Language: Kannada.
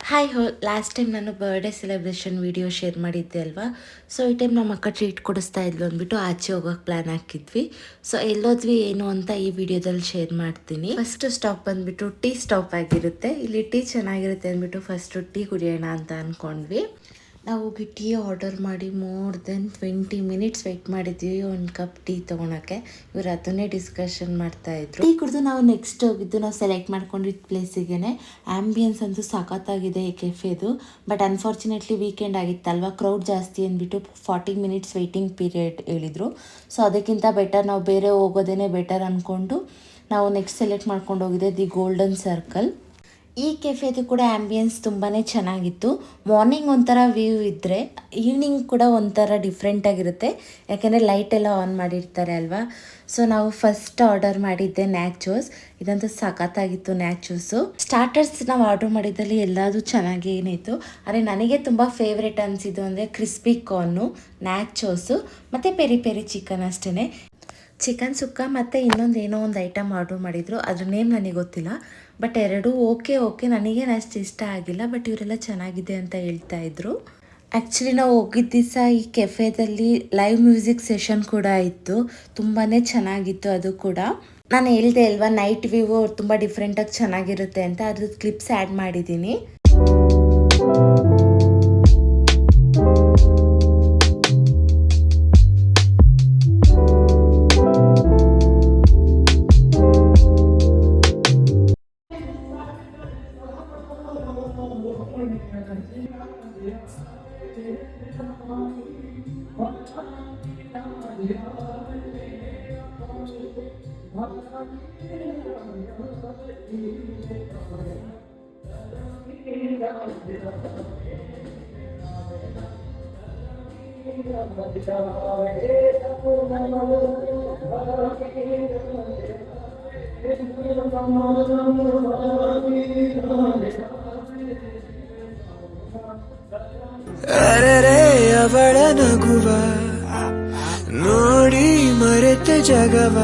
ಹಾಯ್ ಲಾಸ್ಟ್ ಟೈಮ್ ನಾನು ಬರ್ಡೇ ಸೆಲೆಬ್ರೇಷನ್ ವಿಡಿಯೋ ಶೇರ್ ಮಾಡಿದ್ದೆ ಅಲ್ವಾ. ಸೊ ಈ ಟೈಮ್ ನಮ್ಮ ಅಕ್ಕ ಟ್ರೀಟ್ ಕೊಡಿಸ್ತಾ ಇದ್ಲು ಅಂದ್ಬಿಟ್ಟು ಆಚೆ ಹೋಗೋಕೆ ಪ್ಲ್ಯಾನ್ ಹಾಕಿದ್ವಿ. ಸೊ ಎಲ್ಲೋದ್ವಿ ಏನು ಅಂತ ಈ ವಿಡಿಯೋದಲ್ಲಿ ಶೇರ್ ಮಾಡ್ತೀನಿ. ಫಸ್ಟ್ ಸ್ಟಾಪ್ ಬಂದ್ಬಿಟ್ಟು ಟೀ ಸ್ಟಾಪ್ ಆಗಿರುತ್ತೆ. ಇಲ್ಲಿ ಟೀ ಚೆನ್ನಾಗಿರುತ್ತೆ ಅಂದ್ಬಿಟ್ಟು ಫಸ್ಟು ಟೀ ಕುಡಿಯೋಣ ಅಂತ ಅಂದ್ಕೊಂಡ್ವಿ. ನಾವು ಹೋಗಿ ಟೀ ಆರ್ಡರ್ ಮಾಡಿ ಮೋರ್ ದೆನ್ 20 ಮಿನಿಟ್ಸ್ ವೆಯ್ಟ್ ಮಾಡಿದ್ವಿ ಒಂದು ಕಪ್ ಟೀ ತೊಗೊಳಕ್ಕೆ. ಇವರು ಅದನ್ನೇ ಡಿಸ್ಕಷನ್ ಮಾಡ್ತಾಯಿದ್ರು. ಟೀ ಕುಡಿದು ನಾವು ನೆಕ್ಸ್ಟ್ ಹೋಗಿದ್ದು ನಾವು ಸೆಲೆಕ್ಟ್ ಮಾಡ್ಕೊಂಡಿದ್ದ ಪ್ಲೇಸಿಗೆ. ಆ್ಯಂಬಿಯನ್ಸ್ ಅಂತೂ ಸಖತ್ತಾಗಿದೆ ಈ ಕೆಫೆದು. ಬಟ್ ಅನ್ಫಾರ್ಚುನೇಟ್ಲಿ ವೀಕೆಂಡ್ ಆಗಿತ್ತಲ್ವ, ಕ್ರೌಡ್ ಜಾಸ್ತಿ ಅಂದ್ಬಿಟ್ಟು 40 ಮಿನಿಟ್ಸ್ ವೆಯ್ಟಿಂಗ್ ಪೀರಿಯಡ್ ಹೇಳಿದರು. ಸೊ ಅದಕ್ಕಿಂತ ಬೆಟರ್ ನಾವು ಬೇರೆ ಹೋಗೋದೇ ಬೆಟರ್ ಅಂದ್ಕೊಂಡು ನಾವು ನೆಕ್ಸ್ಟ್ ಸೆಲೆಕ್ಟ್ ಮಾಡ್ಕೊಂಡು ಹೋಗಿದ್ದೆ ದಿ ಗೋಲ್ಡನ್ ಸರ್ಕಲ್. ಈ ಕೆಫೆದು ಕೂಡ ಆ್ಯಂಬಿಯನ್ಸ್ ತುಂಬಾ ಚೆನ್ನಾಗಿತ್ತು. ಮಾರ್ನಿಂಗ್ ಒಂಥರ ವ್ಯೂ ಇದ್ದರೆ ಈವ್ನಿಂಗ್ ಕೂಡ ಒಂಥರ ಡಿಫ್ರೆಂಟಾಗಿರುತ್ತೆ, ಯಾಕೆಂದರೆ ಲೈಟೆಲ್ಲ ಆನ್ ಮಾಡಿರ್ತಾರೆ ಅಲ್ವಾ. ಸೊ ನಾವು ಫಸ್ಟ್ ಆರ್ಡರ್ ಮಾಡಿದ್ದೆ ನ್ಯಾಚೋಸ್. ಇದಂತೂ ಸಖತ್ತಾಗಿತ್ತು ನ್ಯಾಚೋಸು. ಸ್ಟಾರ್ಟರ್ಸ್ ನಾವು ಆರ್ಡರ್ ಮಾಡಿದ್ದಲ್ಲಿ ಎಲ್ಲದೂ ಚೆನ್ನಾಗಿ ಏನಿತ್ತು. ಆದರೆ ನನಗೆ ತುಂಬ ಫೇವ್ರೇಟ್ ಅನಿಸಿದ್ದು ಅಂದರೆ ಕ್ರಿಸ್ಪಿ ಕಾರ್ನು, ನ್ಯಾಚೋಸು ಮತ್ತು ಪೆರಿ ಪೆರಿ ಚಿಕನ್ ಅಷ್ಟೇ. ಚಿಕನ್ ಸುಕ್ಕ ಮತ್ತು ಇನ್ನೊಂದು ಏನೋ ಒಂದು ಐಟಮ್ ಆರ್ಡ್ರ್ ಮಾಡಿದರು, ಅದ್ರ ನೇಮ್ ನನಗೆ ಗೊತ್ತಿಲ್ಲ. ಬಟ್ ಎರಡೂ ಓಕೆ ನನಗೇನು ಅಷ್ಟು ಇಷ್ಟ ಆಗಿಲ್ಲ. ಬಟ್ ಇವರೆಲ್ಲ ಚೆನ್ನಾಗಿದೆ ಅಂತ ಹೇಳ್ತಾ ಇದ್ರು. ಆ್ಯಕ್ಚುಲಿ ನಾವು ಹೋಗಿದ್ದ ದಿವಸ ಈ ಕೆಫೆದಲ್ಲಿ ಲೈವ್ ಮ್ಯೂಸಿಕ್ ಸೆಷನ್ ಕೂಡ ಇತ್ತು. ತುಂಬಾ ಚೆನ್ನಾಗಿತ್ತು ಅದು ಕೂಡ. ನಾನು ಹೇಳ್ದೆ ಅಲ್ವಾ ನೈಟ್ ವ್ಯೂ ತುಂಬ ಡಿಫ್ರೆಂಟಾಗಿ ಚೆನ್ನಾಗಿರುತ್ತೆ ಅಂತ, ಅದ್ರದ್ದು ಕ್ಲಿಪ್ಸ್ ಆ್ಯಡ್ ಮಾಡಿದ್ದೀನಿ. ಅರೆರೆ ಅವಳ ನಗುವ ನೋಡಿ ಮರೆತ ಜಗವ.